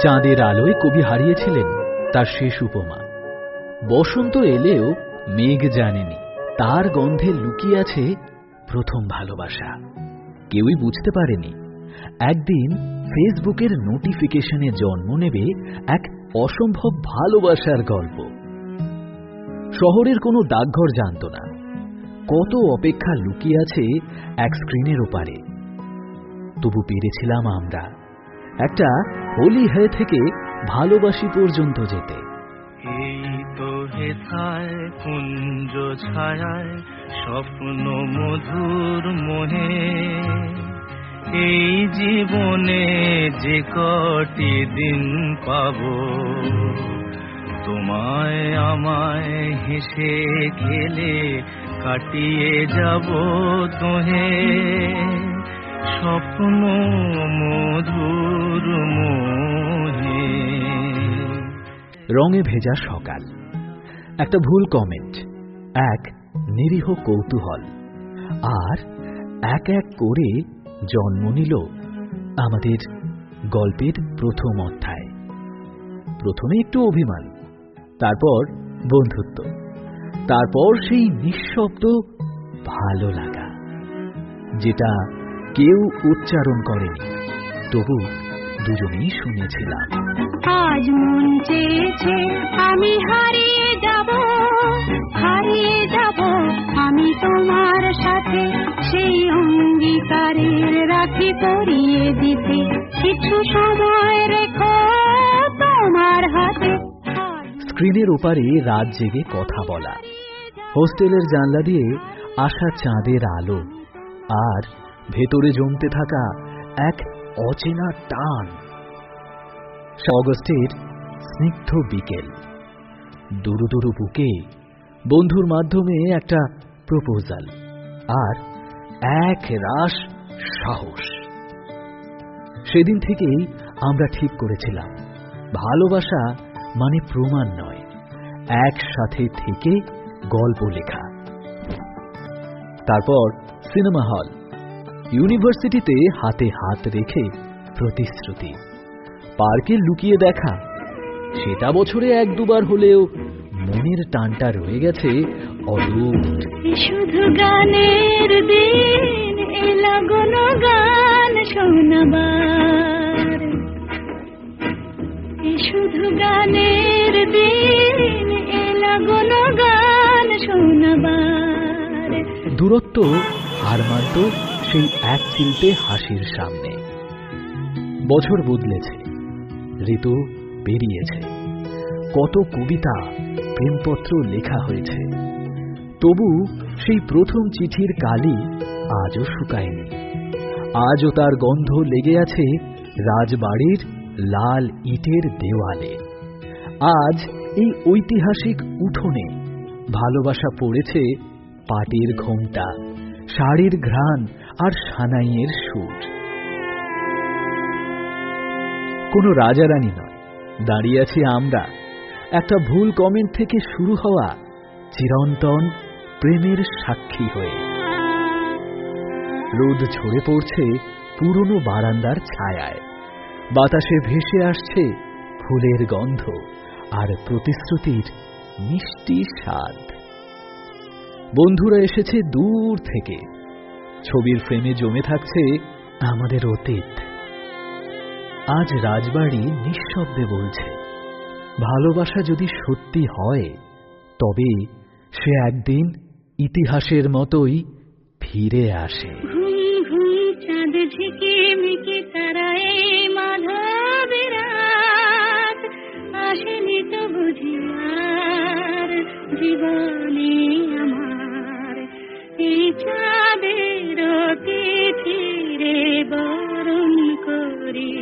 চাঁদের আলোয় কবি হারিয়েছিলেন তার শেষ উপমা। বসন্ত এলেও মেঘ জানেনি তার গন্ধে লুকিয়ে আছে প্রথম ভালোবাসা। কেউই বুঝতে পারেনি একদিন ফেসবুকের নোটিফিকেশনে জন্ম নেবে এক অসম্ভব ভালোবাসার গল্প। শহরের কোনো ডাকঘর জানত না কত অপেক্ষা লুকিয়ে আছে এক স্ক্রিনের ওপারে। তবু পেরেছিলাম আমরা একটা হোলি হে থেকে ভালোবাসি পর্যন্ত যেতে। এই তো হেথায় কুঞ্জ ছায়ায় স্বপ্ন মধুর মোহে, এই জীবনে যে কটি দিন পাবো তোমায় আমায় হেসে খেলে কাটিয়ে যাব তোহে, স্বপ্ন মধুর মোহে। রঙে ভেজা সকাল, একটা ভুল কমেন্ট, এক নিরীহ কৌতূহল, আর এক এক করে জন্ম নিল আমাদের গল্পের প্রথম অধ্যায়। প্রথমে একটু অভিমান, তারপর বন্ধুত্ব, তারপর সেই নিঃশব্দ ভালো লাগা যেটা কেউ উচ্চারণ করেনি, তবু দুজনেই শুনেছিলাম। আজ মন চেয়েছে আমি হারিয়ে যাব, হারিয়ে যাব আমি তোমার সাথে, সেই অঙ্গীকারের রাখি পরিয়ে দিতে কিছু সময় রেখো তোমার হাতে। স্ক্রিনের ওপারে রাত জেগে কথা বলা, হোস্টেলের জানলা দিয়ে আসা চাঁদের আলো, আর ভেতরে জমতে থাকা এক অচেনা টান। অগস্টের স্নিগ্ধ বিকেল, দুরু দুরু বুকে বন্ধুর মাধ্যমে একটা প্রপোজাল, আর এক রাশ সাহস। সেদিন থেকেই আমরা ঠিক করেছিলাম ভালোবাসা মানে প্রমাণ নয়, একসাথে থেকে গল্প লেখা। তারপর সিনেমা হল, ইউনিভার্সিটিতে হাতে হাত রেখে প্রতিশ্রুতি, পার্কে লুকিয়ে দেখা, সেটা বছরে এক দুবার হলেও মনের টানটা রয়ে গেছে অদূর। শুধু গানের দিন এলা কোনো গান শোনাবার, শুধু গানের দিন এলা কোনো গান শোনাবার। দূরত্ব হার মানত সেই এক চিলতে হাসির সামনে। বছর বদলেছে, ঋতু পেরিয়েছে, কত কবিতা প্রেমপত্র লেখা হয়েছে, তবু সেই প্রথম চিঠির কালি আজও শুকায়নি। আজও তার গন্ধ লেগে আছে রাজবাড়ির লাল ইটের দেওয়ালে। আজ এই ঐতিহাসিক উঠোনে ভালোবাসা পড়েছে পাটের ঘোমটা, শাড়ির ঘ্রাণ আর সানাইয়ের সুর। কোনো রাজারানী নয়, দাঁড়িয়ে আছি আমরা একটা ভুল কমেন্ট থেকে শুরু হওয়া চিরন্তন প্রেমের সাক্ষী হয়ে। রোদ ঝরে পড়ছে পুরনো বারান্দার ছায়ায়, বাতাসে ভেসে আসছে ফুলের গন্ধ আর প্রতিশ্রুতির মিষ্টি স্বাদ। বন্ধুরা এসেছে দূর থেকে, ছবির ফ্রেমে জমে থাকছে আমাদের অতীত। আজ রাজবাড়ি নিঃশব্দে বলছে, ভালোবাসা যদি সত্যি হয় তবে সে একদিন ইতিহাসের মতোই ফিরে আসে। চাঁদ ঝিকে মিকে তারায় মাধব রাত, আসেনি তো বুঝি আর জীবনে আমার, এই চাঁদের তিথিরে বরণ করি।